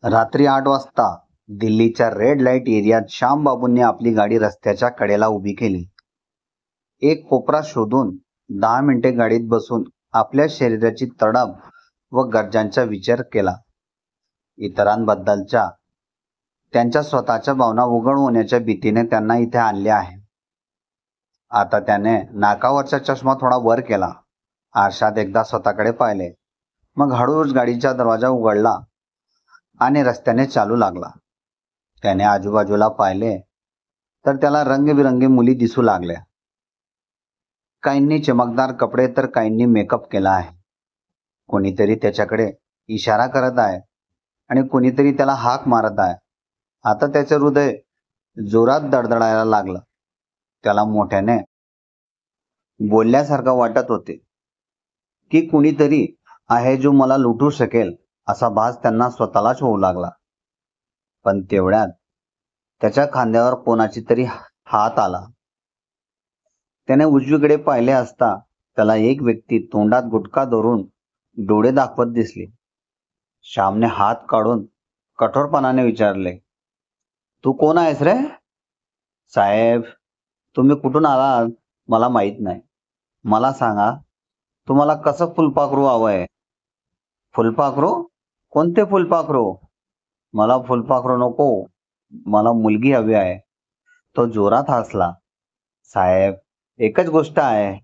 रात्री 8 वाजता दिल्लीच्या रेड लाईट एरियात श्यामबाबूंनी आपली गाडी रस्त्याच्या कडेला उभी केली. एक कोपरा शोधून 10 मिनिटे गाडीत बसून आपल्या शरीराची तडप व गरजांचा विचार केला. इतरांबद्दलच्या त्यांच्या स्वतःच्या भावना उघड होण्याच्या भीतीने त्यांना इथे आणले आहे. आता त्याने नाकावरचा चष्मा थोडा वर केला, आरशात एकदा स्वतःकडे पाहिले, मग हळूच गाडीचा दरवाजा उघडला आणि रस्त्याने चालू लागला. त्याने आजूबाजूला पाहिले तर त्याला रंगबिरंगी मुली दिसू लागल्या. काहींनी चमकदार कपडे तर काहींनी मेकअप केला आहे. कोणीतरी त्याच्याकडे इशारा करत आहे आणि कोणीतरी त्याला हाक मारत आहे. आता त्याचे हृदय जोरात धडधडायला लागलं. त्याला मोठ्याने बोलल्यासारखं वाटत होते की कुणीतरी आहे जो मला लुटू शकेल असा भास त्यांना स्वतःलाच होऊ लागला. पण तेवढ्यात त्याच्या खांद्यावर कोणाची तरी हात आला. त्याने उजवीकडे पाहिले असता त्याला एक व्यक्ती तोंडात गुटखा धरून डोळे दाखवत दिसली. श्यामने हात काढून कठोरपणाने विचारले, तू कोण आहेस रे? साहेब, तुम्ही कुठून आलात मला माहित नाही. मला सांगा, तुम्हाला कसं फुलपाखरू हवंय? फुलपाखरू? कोणते फुलपाखरू? मला फुलपाखरू नको, मला मुलगी हवी आहे. तो जोरात हसला. साहेब, एकच गोष्ट आहे.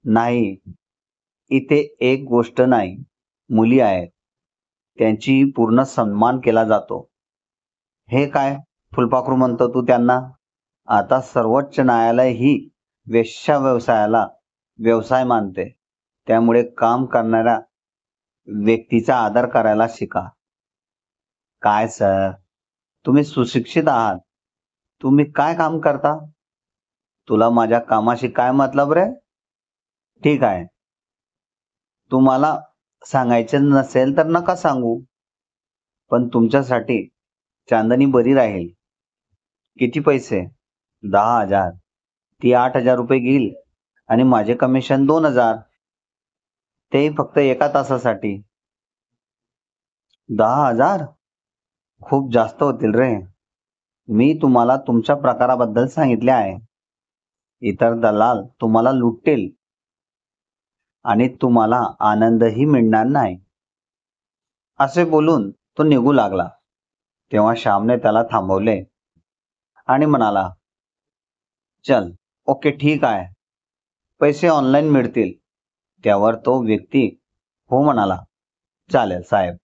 नाही, इथे एक गोष्ट नाही, मुली आहेत. त्यांची पूर्ण सन्मान केला जातो. हे काय फुलपाखरू म्हणतो तू त्यांना? आता सर्वोच्च न्यायालय ही वेश्या व्यवसायाला व्यवसाय मानते. त्यामुळे काम करणाऱ्या व्यक्तीचा आदर करायला शिका. काय सर, तुम्ही सुशिक्षित आहात. तुम्ही काय काम करता? तुला माझ्या कामाशी काय मतलब रे? ठीक आहे, तुम्हाला सांगायचे नसेल तर नका सांगू, पण तुमच्यासाठी चांदणी बरी राहील. किती पैसे? 10,000. ती 8,000 रुपये घेईल आणि माझे कमिशन 2,000. तेही फक्त एका तासासाठी. 10,000 खूप जास्त होतील रे. मी तुम्हाला तुमच्या प्रकाराबद्दल सांगितले आहे. इतर दलाल तुम्हाला लुटतील आणि तुम्हाला आनंदही मिळणार नाही. असे बोलून तो निघू लागला. तेव्हा श्यामने त्याला थांबवले आणि म्हणाला, चल, ओके, ठीक आहे, पैसे ऑनलाईन मिळतील. त्यावर तो व्यक्ती हो म्हणाला. चालेल साहेब,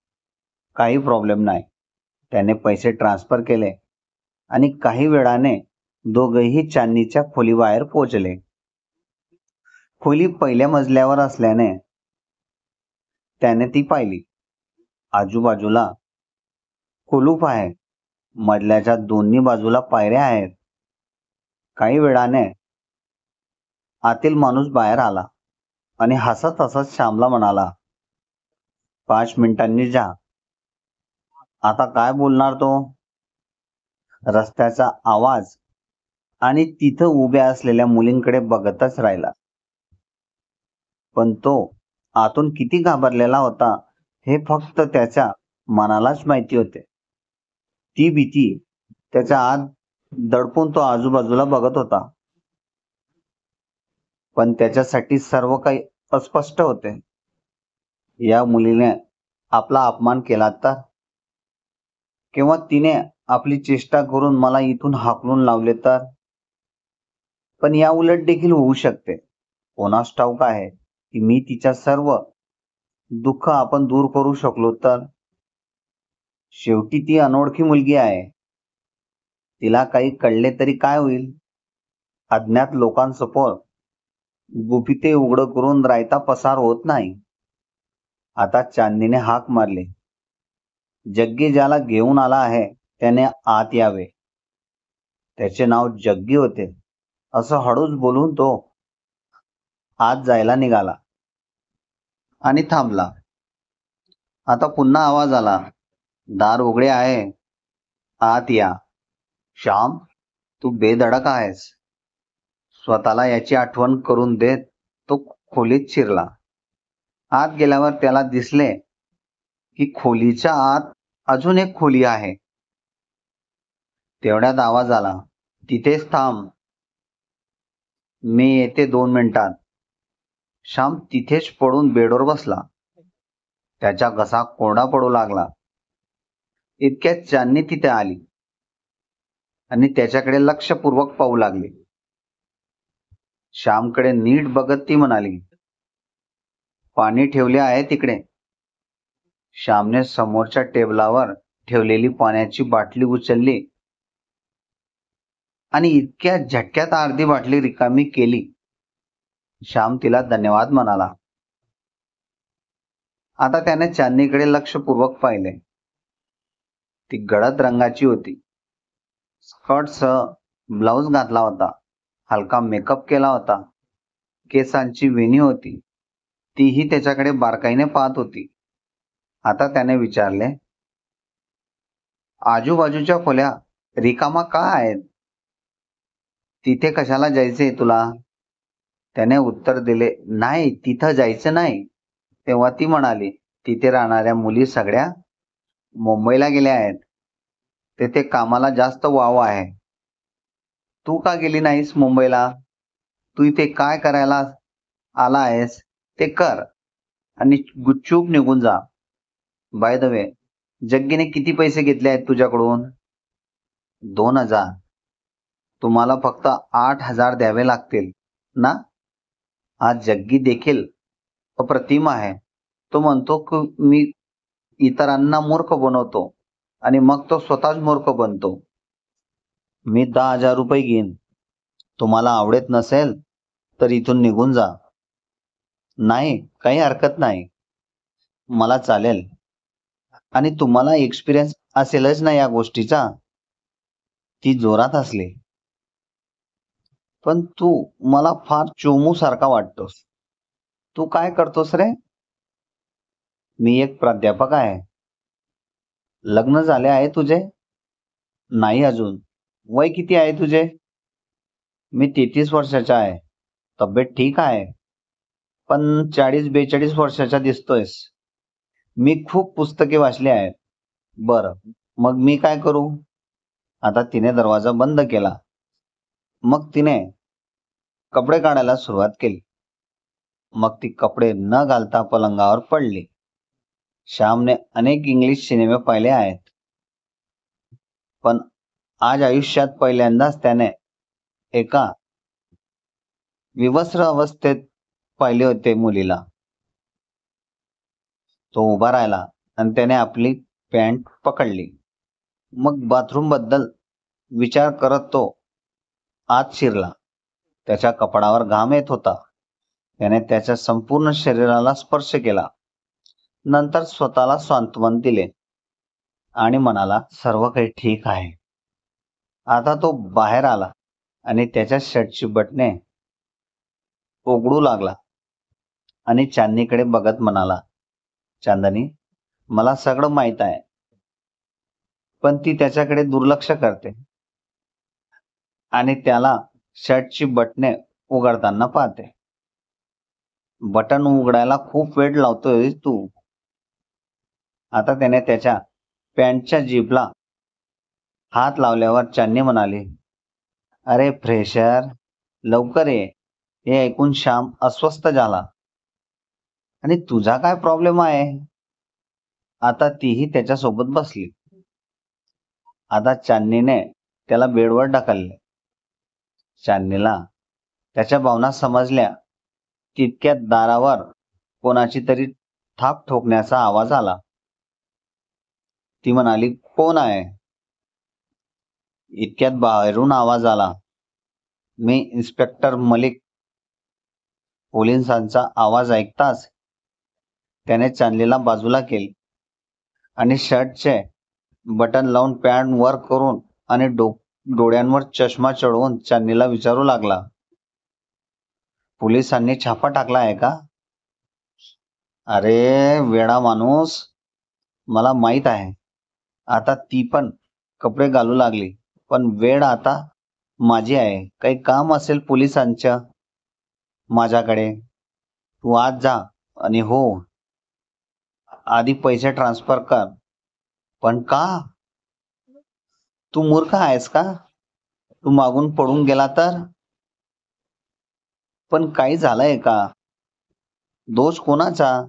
काही प्रॉब्लेम नाही. त्याने पैसे ट्रान्सफर केले आणि काही वेळाने दोघेही चांदणीच्या खोलीबाहेर पोहोचले. खोली पहिल्या मजल्यावर असल्याने त्याने ती पाहिली. आजूबाजूला कुलूप आहे. मजल्याच्या दोन्ही बाजूला पायऱ्या आहेत. काही वेळाने आतील माणूस बाहेर आला आणि हसत हसत श्यामला म्हणाला, 5 मिनिटांनी जा. आता काय बोलणार तो? रस्त्याचा आवाज आणि तिथं उभ्या असलेल्या मुलींकडे बघतच राहिला. पण तो आतून किती घाबरलेला होता हे फक्त त्याच्या मनालाच माहिती होते. ती भीती त्याच्या आत दडपून तो आजूबाजूला बघत होता. पण त्याच्यासाठी सर्व काही अस्पष्ट होते. या मुलीने आपला अपमान केला तर? किंवा तिने आपली चेष्टा करून मला इथून हाकलून लावले तर? पण या उलट देखील होऊ शकते. कोणास ठाऊक आहे की मी तिच्या सर्व दुःख आपण दूर करू शकलो तर? शेवटी ती अनोळखी मुलगी आहे. तिला काही कळले तरी काय होईल? अज्ञात लोकांसमोर गुपिते उघड करून रायता पसार होत नाही. आता चांदीने हाक मारली. जग्गी ज्याला घेऊन आला आहे त्याने आत यावे. त्याचे नाव जग्गी होते असं हळूच बोलून तो आत जायला निघाला आणि थांबला. आता पुन्हा आवाज आला, दार उघडे आहे, आत या. श्याम, तू बेधडक आहेस. स्वतःला याची आठवण करून देत तो खोलीत शिरला. आत गेल्यावर त्याला दिसले की खोलीच्या आत अजून एक खोली आहे. तेवढ्यात आवाज आला, तिथेच थांब, मी येते 2 मिनिटात. श्याम तिथेच पडून बेडवर बसला. त्याचा घसा कोरडा पडू लागला. इतक्यात चांदणी तिथे आली आणि त्याच्याकडे लक्षपूर्वक पाहू लागली. श्यामकडे नीट बघत ती म्हणाली, पाणी ठेवले आहे तिकडे. श्यामने समोरच्या टेबलावर ठेवलेली पाण्याची बाटली उचलली आणि इतक्या झटक्यात अर्धी बाटली रिकामी केली. श्याम तिला धन्यवाद म्हणाला. आता त्याने चांदणीकडे लक्षपूर्वक पाहिले. ती गडद रंगाची होती. स्कर्टसह ब्लाउज घातला होता. हलका मेकअप केला होता. केसांची वेणी होती. तीही त्याच्याकडे बारकाईने पाहत होती. आता त्याने विचारले, आजूबाजूच्या खोल्या रिकामा का आहेत? तिथे कशाला जायचंय तुला? त्याने उत्तर दिले, नाही, तिथं जायचं नाही. तेव्हा ती म्हणाली, तिथे राहणाऱ्या मुली सगळ्या मुंबईला गेल्या आहेत. तेथे कामाला जास्त वाव आहे. तू का गेली नाहीस मुंबईला? तू इथे काय करायला आला आहेस ते कर आणि गुपचूप निघून जा. बाय द वे, जग्गीने किती पैसे घेतले आहेत तुझ्याकडून? 2,000. तुम्हाला फक्त 8,000 द्यावे लागतील ना? आज जग्गी देखील अप्रतिम आहे. तो म्हणतो की मी इतरांना मूर्ख बनवतो आणि मग तो स्वतःच मूर्ख बनतो. मी 10,000 रुपये घेईन. तुम्हाला आवडत नसेल तर इथून निघून जा. नाही, काही हरकत नाही, मला चालेल. आणि तुम्हाला एक्सपिरियन्स असेलच ना या गोष्टीचा. ती जोरात हसली. पण तू मला फार चोमू सारखा वाटतोस. तू काय करतोस रे? मी एक प्राध्यापक आहे. लग्न झाले आहे तुझे? नाही अजून. वय किती आहे तुझे? मी 33 वर्षाचा आहे. तब्येत ठीक आहे, पण 40-42 वर्षाचा दिसतोयस. मी खूप पुस्तके वाचली आहेत. बरं, मग मी काय करू? आता तिने दरवाजा बंद केला. मग तिने कपडे काढायला सुरुवात केली. मग ती कपडे न घालता पलंगावर पडली. श्यामने अनेक इंग्लिश सिनेमे पाहिले आहेत, पण आज आयुष्यात पहिल्यांदाच त्याने एका विवस्त्र अवस्थेत पाहिले होते मुलीला. तो उभा राहिला आणि त्याने आपली पॅन्ट पकडली. मग बाथरूम बद्दल विचार करत तो आत शिरला. त्याच्या कपडावर घाम येत होता. त्याने त्याच्या संपूर्ण शरीराला स्पर्श केला. नंतर स्वतःला सांत्वन दिले आणि म्हणाला, सर्व काही ठीक आहे. आता तो बाहेर आला आणि त्याच्या शर्टची बटणे उघडू लागला आणि चांदणीकडे बघत म्हणाला, चांदणी, मला सगळं माहित आहे. पण ती त्याच्याकडे दुर्लक्ष करते आणि त्याला शर्टची बटणे उघडताना पाहते. बटन उघडायला खूप वेळ लावतोय तू. आता त्याने त्याच्या पॅन्टच्या जीभला हात लावल्यावर चांदणी म्हणाली, अरे फ्रेशर, लवकर ये. हे ऐकून श्याम अस्वस्थ झाला. आणि तुझा काय प्रॉब्लेम आहे? आता तीही त्याच्यासोबत बसली. आता चांदणीने त्याला बेडवर ढकलले. चांदणीला त्याच्या भावना समजल्या. तितक्यात दारावर कोणाची तरी थाप ठोकण्याचा आवाज आला. ती म्हणाली, कोण आहे? इतक्यात बाहेरून आवाज आला, मी इन्स्पेक्टर मलिक. पोलिसांचा आवाज ऐकताच त्याने चांदणीला बाजूला केली आणि शर्टचे बटन लावून पॅन्ट वर करून आणि डोळ्यांवर चष्मा चढवून चांदणीला विचारू लागला, पोलिसांनी छापा टाकला आहे का? अरे वेडा माणूस, मला माहित आहे. आता ती पण कपडे घालू लागली. पण वेळ आता माझी आहे. काही काम असेल पोलिसांच्या माझ्याकडे, तू आज जा आणि हो, आधी पैसे ट्रान्सफर कर. पण का? तू मूर्ख आहेस का? तू मागून पडून गेला तर? पण काही झालंय का? दोष कोणाचा?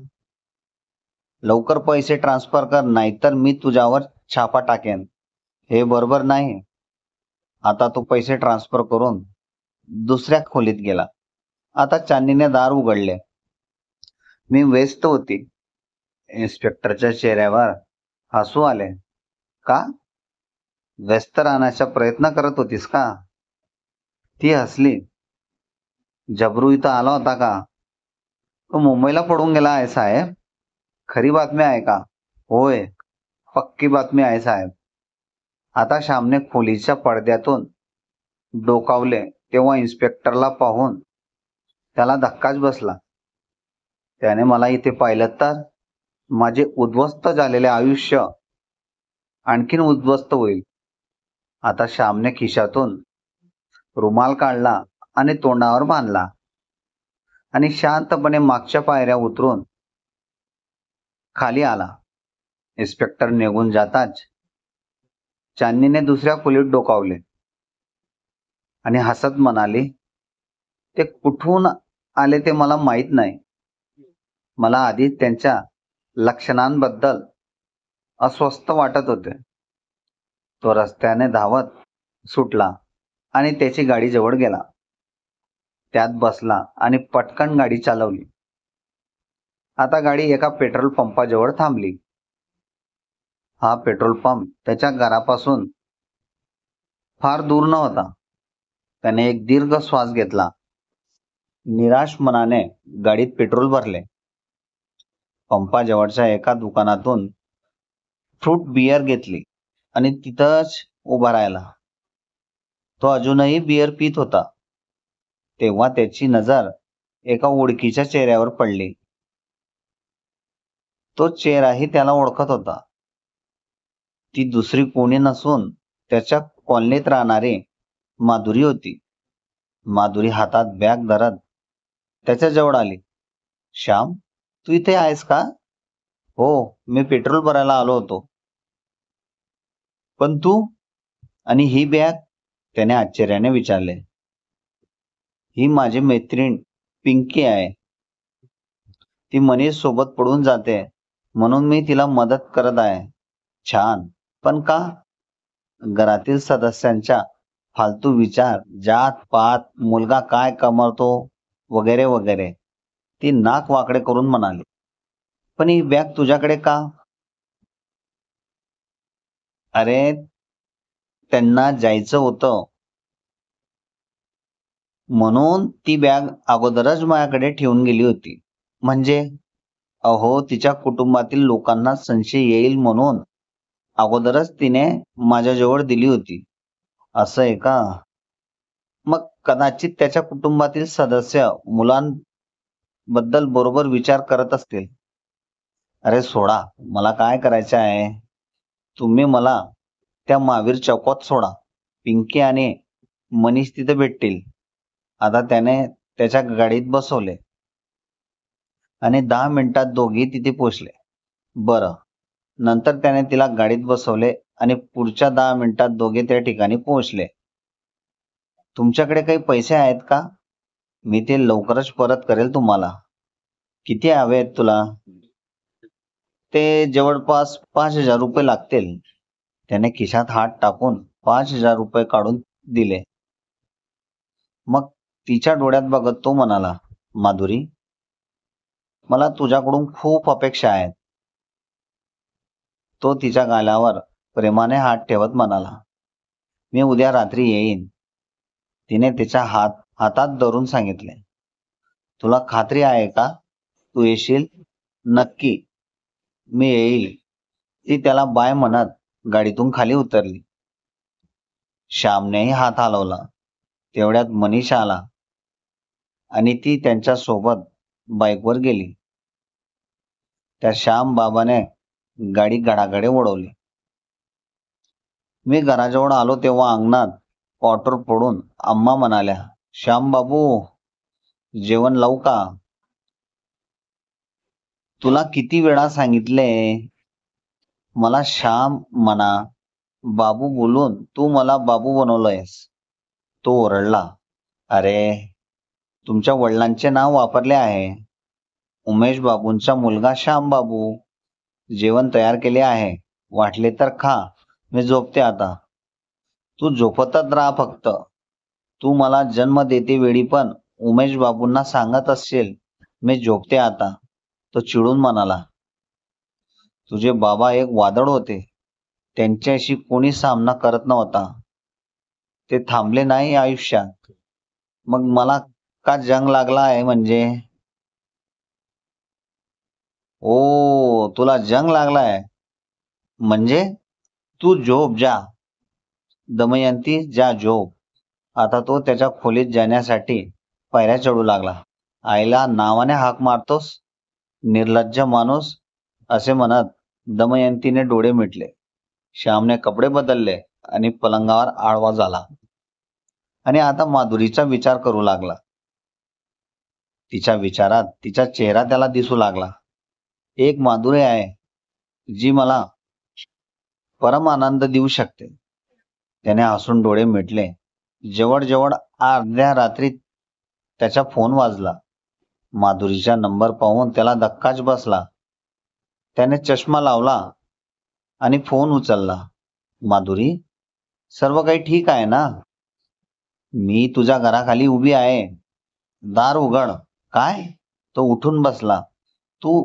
लवकर पैसे ट्रान्सफर कर, नाहीतर मी तुझ्यावर छापा टाकेन. हे बरोबर नाही. आता तो पैसे ट्रान्सफर करून दुसऱ्या खोलीत गेला. आता चांदीने दार उघडले. मी व्यस्त होती. इन्स्पेक्टरच्या चेहऱ्यावर हसू आले. का? व्यस्त राहण्याचा प्रयत्न करत होतीस का? ती हसली. जबरू इथं आला होता का? तो मुंबईला पडून गेला आहे साहेब. खरी बातमी आहे का? होय, पक्की बातमी आहे साहेब. आता श्यामने खोलीच्या पडद्यातून डोकावले तेव्हा इन्स्पेक्टरला पाहून त्याला धक्काच बसला. त्याने मला इथे पाहिलं तर माझे उद्ध्वस्त झालेले आयुष्य आणखीन उद्ध्वस्त होईल. आता श्यामने खिशातून रुमाल काढला आणि तोंडावर बांधला आणि शांतपणे मागच्या पायऱ्या उतरून खाली आला. इन्स्पेक्टर निघून जाताच चांदीने दुसऱ्या खोलीत डोकावले आणि हसत म्हणाली, ते कुठून आले ते मला माहीत नाही. मला आधी त्यांच्या लक्षणांबद्दल अस्वस्थ वाटत होते. तो रस्त्याने धावत सुटला आणि त्याची गाडी जवळ गेला. त्यात बसला आणि पटकन गाडी चालवली. आता गाडी एका पेट्रोल पंपाजवळ थांबली. हा पेट्रोल पंप त्याच्या घरापासून फार दूर नव्हता. त्याने एक दीर्घ श्वास घेतला. निराश मनाने गाडीत पेट्रोल भरले. पंपाजवळच्या एका दुकानातून फ्रूट बियर घेतली आणि तिथंच उभा राहिला. तो अजूनही बियर पित होता. तेव्हा त्याची नजर एका ओळखीच्या चेहऱ्यावर पडली. तो चेहराही त्याला ओळखत होता. ती दुसरी कोणी नसून त्याच्या कॉलनीत राहणारी माधुरी होती. माधुरी हातात बॅग धरत त्याच्या जवळ आली. श्याम, तू इथे आहेस का? हो, मी पेट्रोल भरायला आलो होतो. पण तू आणि ही बॅग? त्याने आश्चर्याने विचारले. ही माझी मैत्रीण पिंकी आहे. ती मनीष सोबत पडून जाते म्हणून मी तिला मदत करत आहे. छान, पण का? घरातील सदस्यांच्या फालतू विचार, जात पात, मुलगा काय कमवतो वगैरे वगैरे. ती नाक वाकडे करून म्हणाली. पण ही बॅग तुझ्याकडे का? अरे, त्यांना जायचं होतं म्हणून ती बॅग अगोदरच माझ्याकडे ठेवून गेली होती. म्हणजे? अहो, तिच्या कुटुंबातील लोकांना संशय येईल म्हणून अगोदरच तिने माझ्याजवळ दिली होती. असं आहे का? मग कदाचित त्याच्या कुटुंबातील सदस्य मुलांबद्दल बरोबर विचार करत असतील. अरे सोडा, मला काय करायचं आहे. तुम्ही मला त्या महावीर चौकात सोडा. पिंकी आणि मनीष तिथे भेटतील. आता त्याने त्याच्या गाडीत बसवले आणि 10 मिनिटात दोघी तिथे पोहोचले. बरं. नंतर त्याने तिला गाडीत बसवले आणि पुढच्या 10 मिनिटात दोघे त्या ठिकाणी पोहोचले. तुमच्याकडे काही पैसे आहेत का? मी ते लवकरच परत करेल तुम्हाला. किती हवे आहेत तुला? ते जवळपास 5,000 रुपये लागतील. त्याने खिशात हात टाकून 5,000 रुपये काढून दिले. मग तिच्या डोळ्यात बघत तो म्हणाला, माधुरी, मला तुझ्याकडून खूप अपेक्षा आहेत. तो तिच्या गालावर प्रेमाने हात ठेवत म्हणाला, मी उद्या रात्री येईन. तिने तिच्या हातात धरून सांगितले. तुला खात्री आहे का तू येशील? नक्की, मी येईल. ती त्याला बाय म्हणत गाडीतून खाली उतरली. श्यामनेही हात हलवला. तेवढ्यात मनीष आला आणि ती त्यांच्या सोबत बाईकवर गेली. त्या श्याम बाबाने गाडी गडागडे वळवली. मी घराजवळ आलो तेव्हा अंगणात क्वार्टर पडून अम्मा म्हणाल्या, श्याम बाबू, जेवण लावू का? तुला किती वेळा सांगितले मला श्याम म्हणा, बाबू बोलून तू मला बाबू बनवलंयस. तो ओरडला. अरे, तुमच्या वडिलांचे नाव वापरले आहे. उमेश बाबूंचा मुलगा श्याम बाबू. जेवण तयार केले आहे. वाटले तर खा. मी झोपते आता. तू झोपतच राहा फक्त. तू मला जन्म देते वेळी पण उमेश बाबूंना सांगत असशील मी झोपते आता. तो चिडून म्हणाला. तुझे बाबा एक वादळ होते. त्यांच्याशी कोणी सामना करत नव्हता. ते थांबले नाही आयुष्यात. मग मला का जंग लागला आहे म्हणजे? ओ, तुला जंग लागलाय म्हणजे? तू झोप जा. दमयंती जा झोप. आता तो त्याच्या खोलीत जाण्यासाठी पायऱ्या चढू लागला. आईला नावाने हाक मारतोस, निर्लज्ज माणूस, असे म्हणत दमयंतीने डोळे मिटले. श्यामने कपडे बदलले आणि पलंगावर आडवा झाला आणि आता माधुरीचा विचार करू लागला. तिच्या विचारात तिचा चेहरा त्याला दिसू लागला. एक माधुरी आहे जी मला परम आनंद देऊ शकते. त्याने हसून डोळे मिटले. जवळजवळ अर्ध्या रात्री त्याचा फोन वाजला. माधुरीचा नंबर पाहून त्याला धक्काच बसला. त्याने चष्मा लावला आणि फोन उचलला. माधुरी, सर्व काही ठीक आहे ना? मी तुझ्या घराखाली उभी आहे. दार उघड. काय? तो उठून बसला. तू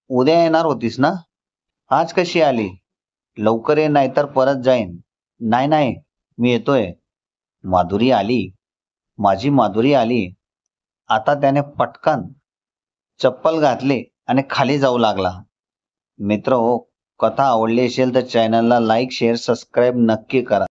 उद्या येणार होतीस ना? आज कशी आली? लवकर ये नाहीतर परत जाईन. नाही नाही, मी येतोय. माधुरी आली. माझी माधुरी आली. आता त्याने पटकन चप्पल घातली आणि खाली जाऊ लागला. मित्र हो, कथा आवडली असेल तर चॅनलला लाईक, शेअर, सबस्क्राईब नक्की करा.